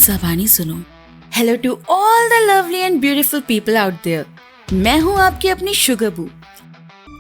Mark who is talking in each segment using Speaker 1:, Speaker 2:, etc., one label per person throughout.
Speaker 1: ज़बानी सुनो। Hello to all the lovely and beautiful people out there. मैं हूँ आपकी अपनी शुगरबू।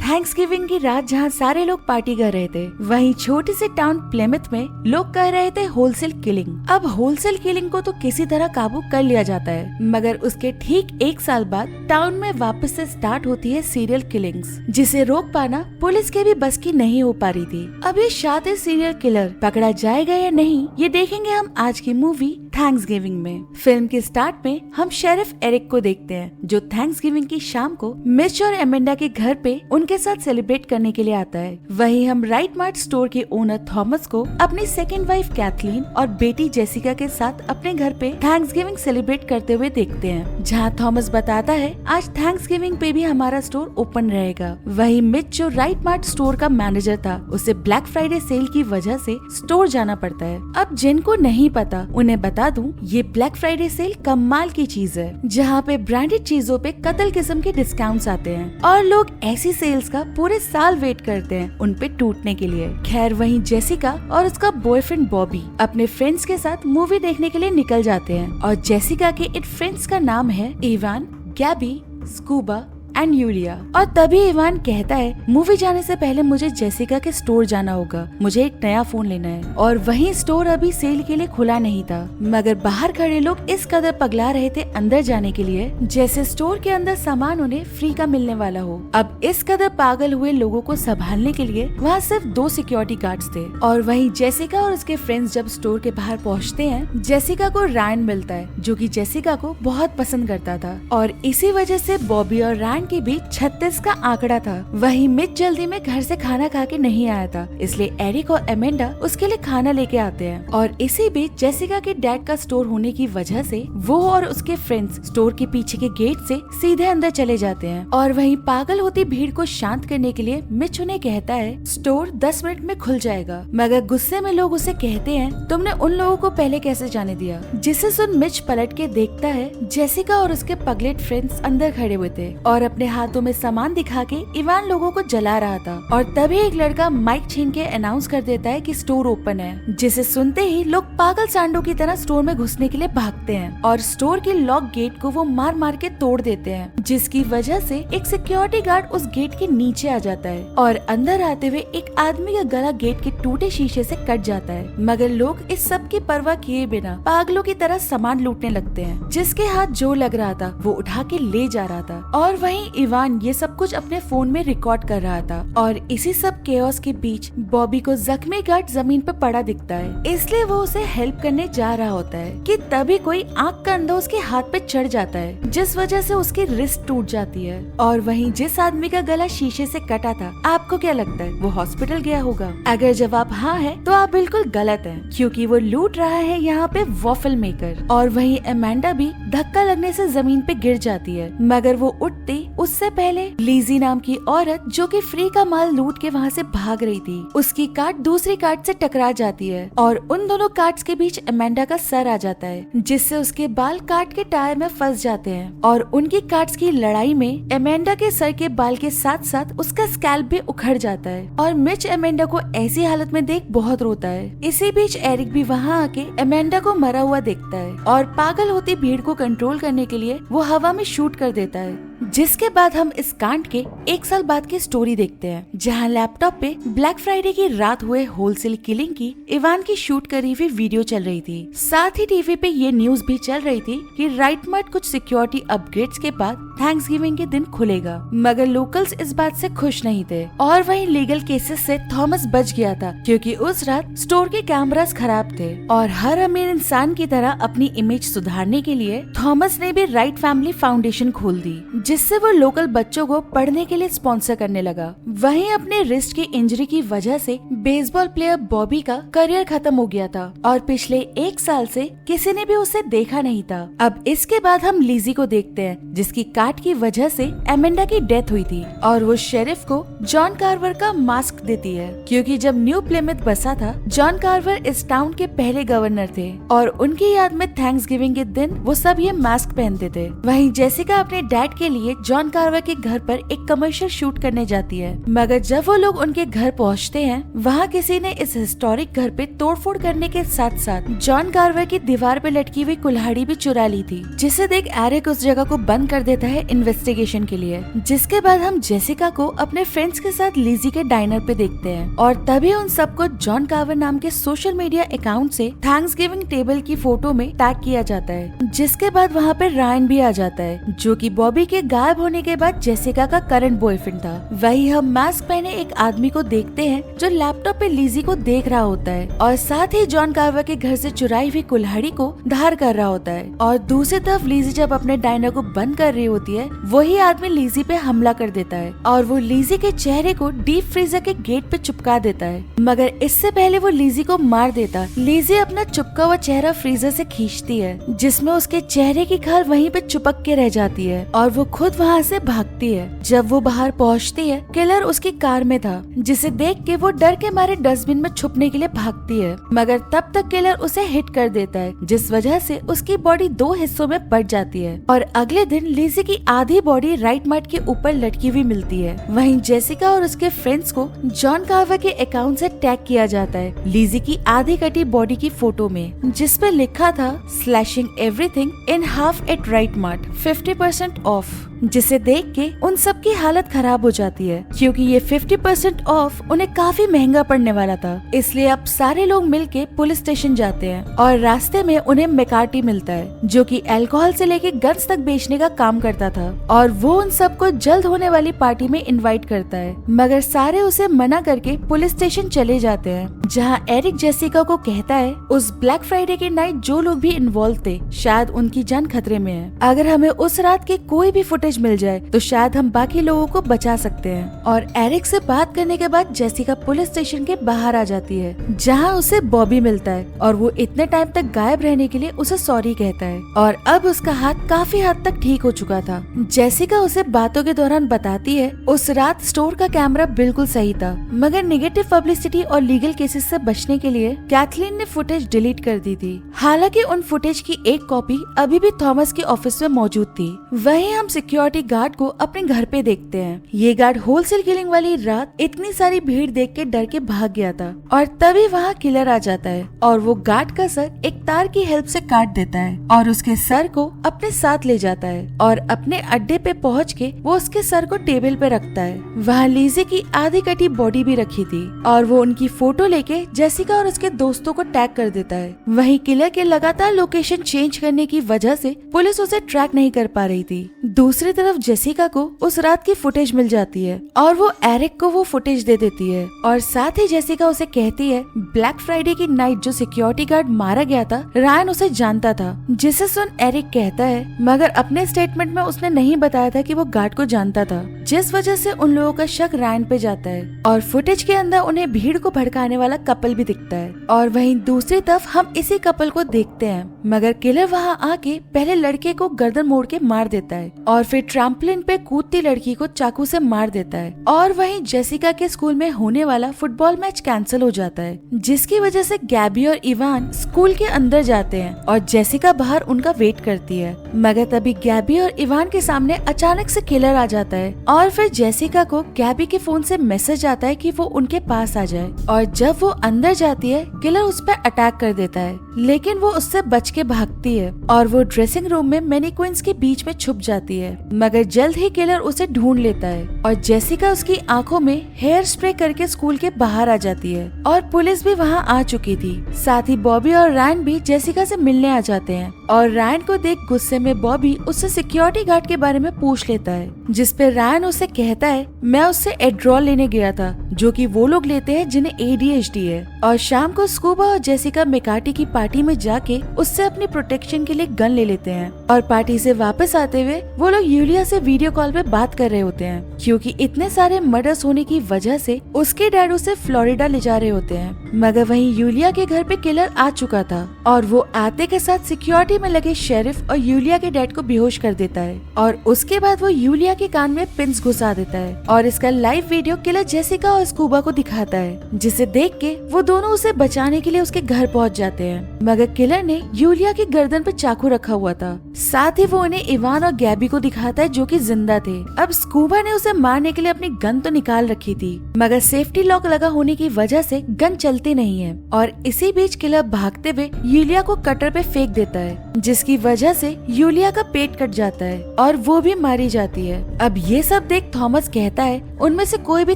Speaker 2: थैंक्सगिविंग की रात जहाँ सारे लोग पार्टी कर रहे थे, वहीं छोटे से टाउन प्लेमिथ में लोग कर रहे थे होलसेल किलिंग। अब होलसेल किलिंग को तो किसी तरह काबू कर लिया जाता है, मगर उसके ठीक 1 साल बाद टाउन में वापस से स्टार्ट होती है सीरियल किलिंग्स, जिसे रोक पाना पुलिस के भी बस की नहीं हो पा रही थी। अब ये शातिर सीरियल किलर पकड़ा जाएगा या नहीं, ये देखेंगे हम आज की मूवी थैंक्सगिविंग में। फिल्म के स्टार्ट में हम शेरिफ एरिक को देखते हैं, जो थैंक्सगिविंग की शाम को मिच और एमेंडा के घर पे उनके साथ सेलिब्रेट करने के लिए आता है। वहीं हम राइट मार्ट स्टोर के ओनर थॉमस को अपनी सेकंड वाइफ कैथलीन और बेटी जेसिका के साथ अपने घर पे थैंक्सगिविंग सेलिब्रेट करते हुए देखते हैं, जहां थॉमस बताता है आज थैंक्सगिविंग पे भी हमारा स्टोर ओपन रहेगा। वहीं मिच जो राइट मार्ट स्टोर का मैनेजर था, उसे ब्लैक फ्राइडे सेल की वजह से स्टोर जाना पड़ता है। अब जिनको नहीं पता उन्हें बता दूं, ये ब्लैक फ्राइडे सेल कमाल की चीज है, जहाँ पे ब्रांडेड चीजों पे कतल किस्म के डिस्काउंट्स आते हैं और लोग ऐसी सेल्स का पूरे साल वेट करते हैं उन पे टूटने के लिए। खैर वहीं जेसिका और उसका बॉयफ्रेंड बॉबी अपने फ्रेंड्स के साथ मूवी देखने के लिए निकल जाते हैं और जेसिका के इन फ्रेंड्स का नाम है इवान, गैबी, स्कूबा एंड यूलिया। और तभी इवान कहता है मूवी जाने से पहले मुझे जेसिका के स्टोर जाना होगा, मुझे एक नया फोन लेना है। और वही स्टोर अभी सेल के लिए खुला नहीं था, मगर बाहर खड़े लोग इस कदर पगला रहे थे अंदर जाने के लिए जैसे स्टोर के अंदर सामान उन्हें फ्री का मिलने वाला हो। अब इस कदर पागल हुए लोगों को संभालने के लिए वहाँ सिर्फ 2 सिक्योरिटी गार्ड्स थे। और वहीं जेसिका और उसके फ्रेंड्स जब स्टोर के बाहर पहुँचते हैं, जेसिका को रायन मिलता है, जो कि जेसिका को बहुत पसंद करता था और इसी वजह से बॉबी और रायन के बीच 36 का आंकड़ा था। वहीं मिच जल्दी में घर से खाना खा के नहीं आया था, इसलिए एरिक और एमेंडा उसके लिए खाना लेके आते हैं। और इसी बीच जेसिका के डैड का स्टोर होने की वजह से वो और उसके फ्रेंड्स स्टोर के पीछे के गेट से सीधे अंदर चले जाते हैं। और वहीं पागल होती भीड़ को शांत करने के लिए मिच उन्हें कहता है स्टोर 10 मिनट में खुल जाएगा, मगर गुस्से में लोग उसे कहते हैं तुमने उन लोगों को पहले कैसे जाने दिया। जिसे सुन मिच पलट के देखता है जेसिका और उसके पगलेट फ्रेंड्स अंदर खड़े हुए थे और अपने हाथों में सामान दिखा के इवान लोगों को जला रहा था। और तभी एक लड़का माइक छीन के अनाउंस कर देता है कि स्टोर ओपन है, जिसे सुनते ही लोग पागल सांडों की तरह स्टोर में घुसने के लिए भागते हैं और स्टोर के लॉक गेट को वो मार मार के तोड़ देते हैं, जिसकी वजह से एक सिक्योरिटी गार्ड उस गेट के नीचे आ जाता है और अंदर आते हुए एक आदमी का गला गेट के टूटे शीशे से कट जाता है। मगर लोग इस सब की परवाह किए बिना पागलों की तरह सामान लूटने लगते हैं। जिसके हाथ जो लग रहा था वो उठा के ले जा रहा था और वहीं इवान ये सब कुछ अपने फोन में रिकॉर्ड कर रहा था। और इसी सब केओस के बीच बॉबी को जख्मी गार्ड जमीन पर पड़ा दिखता है, इसलिए वो उसे हेल्प करने जा रहा होता है कि तभी कोई आंख का अंधा उसके हाथ पे चढ़ जाता है, जिस वजह से उसकी रिस्ट टूट जाती है। और वहीं जिस आदमी का गला शीशे से कटा था, आपको क्या लगता है वो हॉस्पिटल गया होगा? अगर जवाब हाँ है तो आप बिल्कुल गलत हैं, क्योंकि वो लूट रहा है यहाँ पे वॉफल मेकर। और वहीं एमेंडा भी धक्का लगने से जमीन पे गिर जाती है, मगर वो उठती उससे पहले लीजी नाम की औरत, जो कि फ्री का माल लूट के वहाँ से भाग रही थी, उसकी कार्ट दूसरी कार्ट से टकरा जाती है और उन दोनों कार्ट्स के बीच एमेंडा का सर आ जाता है, जिससे उसके बाल कार्ट के टायर में फंस जाते हैं। और उनकी कार्ट्स की लड़ाई में एमेंडा के सर के बाल के साथ साथ उसका स्कैल्प भी उखड़ जाता है और मिच एमेंडा को ऐसी हालत में देख बहुत रोता है। इसी बीच एरिक भी वहाँ आके एमेंडा को मरा हुआ देखता है और पागल होती भीड़ को कंट्रोल करने के लिए वो हवा में शूट कर देता है। जिसके बाद हम इस कांड के 1 साल बाद की स्टोरी देखते हैं, जहां लैपटॉप पे ब्लैक फ्राइडे की रात हुए होलसेल किलिंग की इवान की शूट करी हुई वीडियो चल रही थी। साथ ही टीवी पे ये न्यूज भी चल रही थी कि राइट मार्ट कुछ सिक्योरिटी अपग्रेड्स के बाद थैंक्सगिविंग के दिन खुलेगा, मगर लोकल्स इस बात से खुश नहीं थे। और वहीं लीगल केसेस से थॉमस बच गया था, क्योंकि उस रात स्टोर के कैमरास खराब थे। और हर अमीर इंसान की तरह अपनी इमेज सुधारने के लिए थॉमस ने भी राइट फैमिली फाउंडेशन खोल दी, जिससे वो लोकल बच्चों को पढ़ने के लिए स्पॉन्सर करने लगा। वहीं अपने रिस्ट की इंजरी की वजह से बेसबॉल प्लेयर बॉबी का करियर खत्म हो गया था और पिछले 1 साल से किसी ने भी उसे देखा नहीं था। अब इसके बाद हम लीजी को देखते हैं, जिसकी कार्ट की वजह से एमेंडा की डेथ हुई थी और वो शेरिफ को जॉन कार्वर का मास्क देती है, क्योंकि जब न्यू प्लेमिथ बसा था, जॉन कार्वर इस टाउन के पहले गवर्नर थे और उनकी याद में थैंक्सगिविंग के दिन वो सब ये मास्क पहनते थे। वहीं जेसिका अपने डैड के लिए जॉन कार्वर के घर पर एक कमर्शियल शूट करने जाती है। मगर जब वो लोग उनके घर पहुंचते हैं, वहाँ किसी ने इस हिस्टोरिक घर पे तोड़फोड़ करने के साथ साथ जॉन कार्वर की दीवार पे लटकी हुई कुल्हाड़ी भी चुरा ली थी, जिसे देख एरिक उस जगह को बंद कर देता है इन्वेस्टिगेशन के लिए। जिसके बाद हम जेसिका को अपने फ्रेंड्स के साथ लिजी के डाइनर पे देखते हैं और तभी उन सबको जॉन कार्वर नाम के सोशल मीडिया अकाउंट से थैंक्सगिविंग टेबल की फोटो में टैग किया जाता है। जिसके बाद वहाँ पे रायन भी आ जाता है, जो कि बॉबी के गायब होने के बाद जेसिका का करंट बॉयफ्रेंड था। वही हम मास्क पहने एक आदमी को देखते हैं जो लैपटॉप पे लिजी को देख रहा होता है और साथ ही जॉन कार्वर के घर से चुराई हुई कुल्हाड़ी को धार कर रहा होता है। और दूसरी तरफ लिजी जब अपने डाइनर को बंद कर रही होती है, वही आदमी लिजी पे हमला कर देता है और वो लिजी के चेहरे को डीप फ्रीजर के गेट पे चिपका देता है। मगर इससे पहले वो लिजी को मार देता, लिजी अपना चिपका हुआ चेहरा फ्रीजर से खींचती है, जिसमें उसके चेहरे की खाल वहीं पे चिपक के रह जाती है और वो खुद वहाँ से भागती है। जब वो बाहर पहुँचती है, किलर उसकी कार में था, जिसे देख के वो डर के मारे डस्टबिन में छुपने के लिए भागती है। मगर तब तक किलर उसे हिट कर देता है, जिस वजह से उसकी बॉडी 2 हिस्सों में बट जाती है और अगले दिन लिजी की आधी बॉडी राइट मड के ऊपर लटकी हुई मिलती है। वहीं जेसिका और उसके फ्रेंड्स को जॉन कार्वर के अकाउंट से टैग किया जाता है लिजी की आधी कटी बॉडी की फोटो में, जिस पे लिखा था slashing everything in half at right mud 50% off. जिसे देख के उन सब की हालत खराब हो जाती है, क्योंकि ये 50% ऑफ उन्हें काफी महंगा पड़ने वाला था। इसलिए अब सारे लोग मिलके पुलिस स्टेशन जाते हैं और रास्ते में उन्हें मैकार्टी मिलता है, जो कि अल्कोहल से लेके गन्स तक बेचने का काम करता था और वो उन सबको जल्द होने वाली पार्टी में इनवाइट करता है। मगर सारे उसे मना करके पुलिस स्टेशन चले जाते हैं, जहाँ एरिक जेसिका को कहता है उस ब्लैक फ्राइडे की नाइट जो लोग भी इन्वॉल्व थे, शायद उनकी जान खतरे में है। अगर हमें उस रात की कोई भी फुटेज मिल जाए तो शायद हम बाकी लोगों को बचा सकते हैं। और एरिक से बात करने के बाद जेसिका पुलिस स्टेशन के बाहर आ जाती है, जहाँ उसे बॉबी मिलता है और वो इतने टाइम तक गायब रहने के लिए उसे सॉरी कहता है और अब उसका हाथ काफी हद तक ठीक हो चुका था। जेसिका उसे बातों के दौरान बताती है उस रात स्टोर का कैमरा बिल्कुल सही था, मगर नेगेटिव पब्लिसिटी और लीगल केसेस से बचने के लिए कैथलीन ने फुटेज डिलीट कर दी थी। हालांकि उन फुटेज की एक कॉपी अभी भी थॉमस के ऑफिस में मौजूद थी। वहीं हम सिक्योरिटी गार्ड को अपने घर पे देखते हैं। ये गार्ड होलसेल किलिंग वाली रात इतनी सारी भीड़ देख के डर के भाग गया था और तभी वहाँ किलर आ जाता है और वो गार्ड का सर एक तार की हेल्प से काट देता है और उसके सर को अपने साथ ले जाता है और अपने अड्डे पे पहुँच के वो उसके सर को टेबल पे रखता है। वहाँ लीजे की आधी कटी बॉडी भी रखी थी और वो उनकी फोटो लेके जेसिका और उसके दोस्तों को टैग कर देता है। वहीं किलर के लगातार लोकेशन चेंज करने की वजह से पुलिस उसे ट्रैक नहीं कर पा रही थी। दूसरी तरफ जेसिका को उस रात की फुटेज मिल जाती है और वो एरिक को वो फुटेज दे देती है और साथ ही जेसिका उसे कहती है ब्लैक फ्राइडे की नाइट जो सिक्योरिटी गार्ड मारा गया था, रायन उसे जानता था। जिसे सुन एरिक कहता है मगर अपने स्टेटमेंट में उसने नहीं बताया था कि वो गार्ड को जानता था, जिस वजह से उन लोगों का शक रायन पे जाता है और फुटेज के अंदर उन्हें भीड़ को भड़काने वाला कपल भी दिखता है। और वहीं दूसरी तरफ हम इसी कपल को देखते हैं, मगर किलर वहाँ आके पहले लड़के को गर्दन मोड़ के मार देता है और फिर ट्रैम्पलिन पे कूदती लड़की को चाकू से मार देता है। और वहीं जेसिका के स्कूल में होने वाला फुटबॉल मैच कैंसिल हो जाता है, जिसकी वजह से गैबी और इवान स्कूल के अंदर जाते हैं और जेसिका बाहर उनका वेट करती है। मगर तभी गैबी और इवान के सामने अचानक से किलर आ जाता है और फिर जेसिका को गैबी के फोन से मैसेज आता है कि वो उनके पास आ जाए और जब वो अंदर जाती है किलर उस पर अटैक कर देता है, लेकिन वो उससे बच के भागती है और वो ड्रेसिंग रूम में मैनीक्विन्स के बीच में छुप जाती है। मगर जल्द ही किलर उसे ढूंढ लेता है और जेसिका उसकी आंखों में हेयर स्प्रे करके स्कूल के बाहर आ जाती है और पुलिस भी वहां आ चुकी थी। साथ ही बॉबी और रायन भी जेसिका से मिलने आ जाते हैं और रायन को देख गुस्से में बॉबी उससे सिक्योरिटी गार्ड के बारे में पूछ लेता है, जिसपे रायन उसे कहता है मैं उससे एड्रॉल लेने गया था, जो कि वो लोग लेते हैं जिन्हें ADHD है। और शाम को स्कूबा और जेसिका मैकार्टी की पार्टी में जाके उससे अपनी प्रोटेक्शन के लिए गन ले लेते हैं और पार्टी से वापस आते हुए वो लोग यूलिया से वीडियो कॉल पे बात कर रहे होते हैं, क्योंकि इतने सारे मर्डर्स होने की वजह से उसके डैड उसे फ्लोरिडा ले जा रहे होते हैं। मगर वहीं यूलिया के घर पे किलर आ चुका था और वो आते के साथ सिक्योरिटी में लगे शेरिफ और यूलिया के डैड को बेहोश कर देता है और उसके बाद वो यूलिया के कान में पिंस घुसा देता है और इसका लाइव वीडियो किलर जेसिका और स्कूबा को दिखाता है, जिसे देख के वो दोनों उसे बचाने के लिए उसके घर पहुंच जाते हैं। मगर किलर ने यूलिया की गर्दन पे चाकू रखा हुआ था। साथ ही वो उन्हें इवान और गैबी को दिखाता है जो कि जिंदा थे। अब स्कूबा ने उसे मारने के लिए अपनी गन तो निकाल रखी थी, मगर सेफ्टी लॉक लगा होने की वजह से गन चलती नहीं है और इसी बीच किलर भागते हुए यूलिया को कटर पे फेंक देता है, जिसकी वजह से यूलिया का पेट कट जाता है और वो भी मारी जाती है। अब ये सब देख थॉमस कहता है उनमें से कोई भी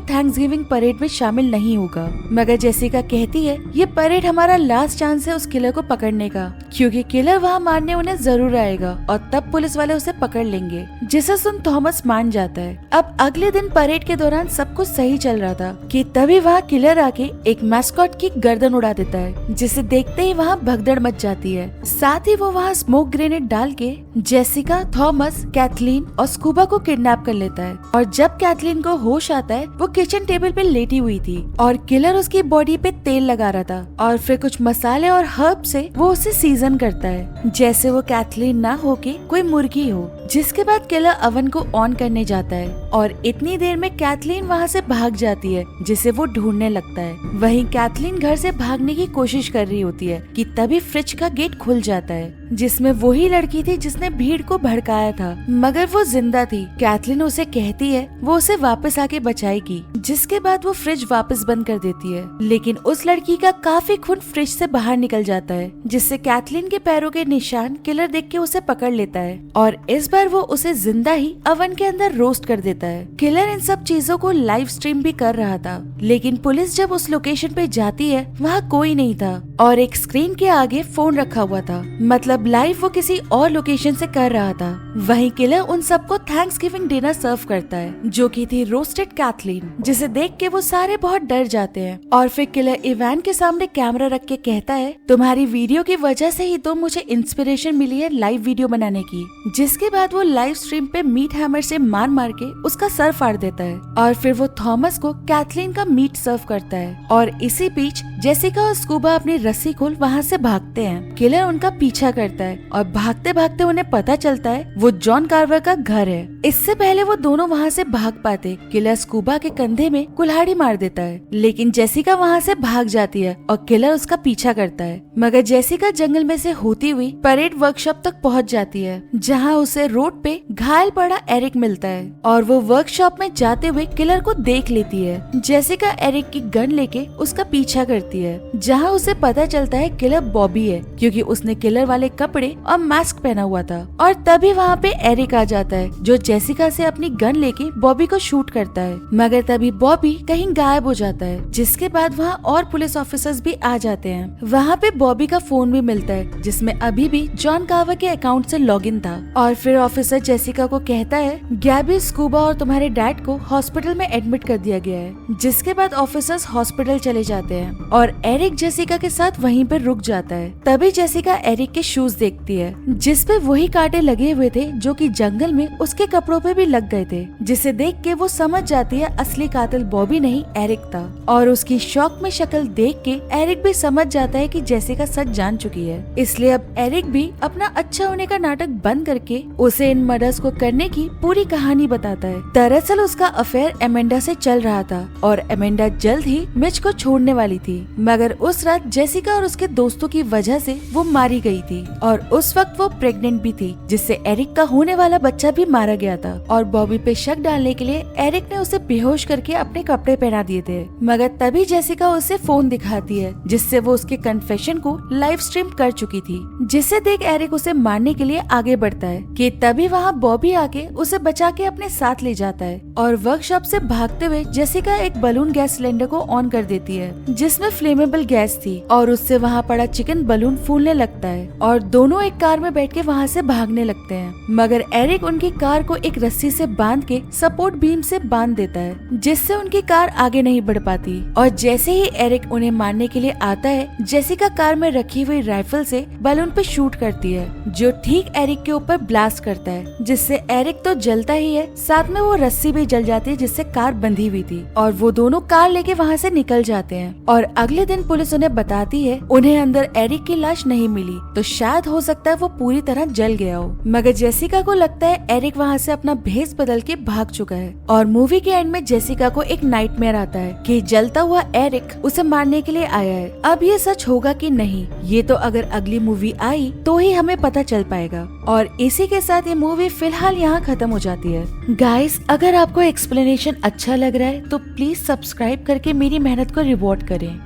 Speaker 2: थैंक्सगिविंग परेड में शामिल नहीं होगा, मगर जेसिका कहती है ये परेड हमारा लास्ट चांस है उस किलर को पकड़ने का, क्योंकि किलर वहाँ मारने उन्हें जरूर आएगा और तब पुलिस वाले उसे पकड़ लेंगे, जिसे सुन थॉमस मान जाता है। अब अगले दिन परेड के दौरान सब कुछ सही चल रहा था कि तभी वहाँ किलर आके एक मैस्कॉट की गर्दन उड़ा देता है, जिसे देखते ही वहाँ भगदड़ मच जाती है। साथ ही वो वहाँ स्मोक ग्रेनेड डाल के जेसिका, थॉमस, कैथलीन और स्कूबा को किडनैप कर लेता है और जब कैथलीन को होश आता है वो किचन टेबल पे लेटी हुई थी और किलर उसकी बॉडी पे तेल लगा रहा था और फिर कुछ मसाले और हर्ब से वो उसे सीजन करता है जैसे वो कैथलीन ना होके कोई मुर्गी हो। जिसके बाद किलर अवन को ऑन करने जाता है और इतनी देर में कैथलीन वहाँ से भाग जाती है, जिसे वो ढूंढने लगता है। वहीं कैथलीन घर से भागने की कोशिश कर रही होती है कि तभी फ्रिज का गेट खुल जाता है, जिसमें वही लड़की थी जिसने भीड़ को भड़काया था, मगर वो जिंदा थी। कैथलीन उसे कहती है वो उसे वापस आके बचाएगी, जिसके बाद वो फ्रिज वापस बंद कर देती है, लेकिन उस लड़की का काफी खून फ्रिज से बाहर निकल जाता है, जिससे कैथलीन के पैरों के निशान किलर देख के उसे पकड़ लेता है और इस बार वो उसे जिंदा ही अवन के अंदर रोस्ट कर देता है। किलर इन सब चीजों को लाइव स्ट्रीम भी कर रहा था, लेकिन पुलिस जब उस लोकेशन पे जाती है वहाँ कोई नहीं था और एक स्क्रीन के आगे फोन रखा हुआ था, मतलब लाइव वो किसी और लोकेशन से कर रहा था। वहीं किलर उन सबको थैंक्सगिविंग डिनर सर्व करता है, जो की थी रोस्टेड कैथलीन, जिसे देख के वो सारे बहुत डर जाते हैं और फिर किलर इवान के सामने कैमरा रख के कहता है तुम्हारी वीडियो की वजह से ही तो मुझे इंस्पिरेशन मिली है लाइव वीडियो बनाने की। जिसके बाद वो लाइव स्ट्रीम पे मीट हैमर से मार मार के उसका सर फाड़ देता है और फिर वो थॉमस को कैथलीन का मीट सर्व करता है और इसी बीच जेसिका और स्कूबा अपनी रस्सी खोल वहाँ से भागते हैं। किलर उनका पीछा करता है और भागते भागते उन्हें पता चलता है वो जॉन कार्वर का घर है। इससे पहले वो दोनों वहाँ से भाग पाते, किलर स्कूबा के कंधे में कुल्हाड़ी मार देता है, लेकिन जेसिका वहाँ से भाग जाती है और किलर उसका पीछा करता है। मगर जेसिका जंगल में से होती हुई परेड वर्कशॉप तक पहुँच जाती है, जहाँ उसे रोड पे घायल पड़ा एरिक मिलता है और वो वर्कशॉप में जाते हुए किलर को देख लेती है। जेसिका एरिक की गन लेके उसका पीछा करती है, जहाँ उसे पता चलता है किलर बॉबी है, क्योंकि उसने किलर वाले कपड़े और मास्क पहना हुआ था। और तभी वहाँ पे एरिक आ जाता है, जो जेसिका से अपनी गन लेके बॉबी को शूट करता है, मगर तभी बॉबी कहीं गायब हो जाता है। जिसके बाद वहाँ और पुलिस ऑफिसर्स भी आ जाते हैं। वहाँ पे बॉबी का फोन भी मिलता है, जिसमें अभी भी जॉन कार्वर के अकाउंट से लॉगिन था और फिर ऑफिसर जेसिका को कहता है गैबी, स्कूबा और तुम्हारे डैड को हॉस्पिटल में एडमिट कर दिया गया है। जिसके बाद ऑफिसर्स हॉस्पिटल चले जाते हैं और एरिक जेसिका के साथ वहीं पर रुक जाता है। तभी जेसिका एरिक के शूज देखती है, जिसपे वही कांटे लगे हुए थे जो कि जंगल में उसके कपड़ों पे भी लग गए थे, जिसे देख के वो समझ जाती है असली कातिल बॉबी नहीं एरिक था और उसकी शॉक में शक्ल देख के एरिक भी समझ जाता है कि जेसिका सच जान चुकी है। इसलिए अब एरिक भी अपना अच्छा होने का नाटक बंद करके उसे इन मर्डर्स को करने की पूरी कहानी बताता है। दरअसल उसका अफेयर एमेंडा से चल रहा था और एमेंडा जल्द ही मिच को छोड़ने वाली थी, मगर उस रात जेसिका और उसके दोस्तों की वजह से वो मारी गई थी और उस वक्त वो प्रेग्नेंट भी थी, जिससे एरिक का होने वाला बच्चा भी मारा गया था। और बॉबी पे शक डालने के लिए एरिक ने उसे बेहोश करके अपने कपड़े पहना दिए थे, मगर तभी जेसिका उसे फोन दिखाती है, जिससे वो उसके कन्फेशन को लाइव स्ट्रीम कर चुकी थी। जिसे देख एरिक उसे मारने के लिए आगे बढ़ता है कि तभी वहाँ बॉबी आके उसे बचा के अपने साथ ले जाता है और वर्कशॉप से भागते हुए जेसिका एक बलून गैस सिलेंडर को ऑन कर देती है, जिसमें फ्लेमेबल गैस थी और उससे वहाँ पड़ा चिकन बलून फूलने लगता है और दोनों एक कार में बैठ के वहाँ से भागने लगते हैं। मगर एरिक उनकी कार को एक रस्सी से बांध के सपोर्ट बीम से बांध देता है, जिससे उनकी कार आगे नहीं बढ़ पाती। और जैसे ही एरिक उन्हें मारने के लिए आता है, जेसिका कार में रखी हुई राइफल से बलून पे शूट करती है, जो ठीक एरिक के ऊपर ब्लास्ट करता है, जिससे एरिक तो जलता ही है, साथ में वो रस्सी भी जल जाती है जिससे कार बंधी हुई थी। और वो दोनों कार लेके वहाँ से निकल जाते हैं। और अगले दिन पुलिस उन्हें बताती है उन्हें अंदर एरिक की लाश नहीं मिली, तो शायद हो सकता है वो पूरी तरह जल गया हो। मगर जेसिका को लगता है एरिक वहाँ से अपना भेस बदल के भाग चुका है। और मूवी के एंड में जेसिका को एक नाइटमेयर आता है कि जलता हुआ एरिक उसे मारने के लिए आया है। अब ये सच होगा कि नहीं, ये तो अगर अगली मूवी आई तो ही हमें पता चल पाएगा। और इसी के साथ ये मूवी फिलहाल यहाँ खत्म हो जाती है। गाइस, अगर आपको एक्सप्लेनेशन अच्छा लग रहा है तो प्लीज सब्सक्राइब करके मेरी मेहनत को रिवॉर्ड करें।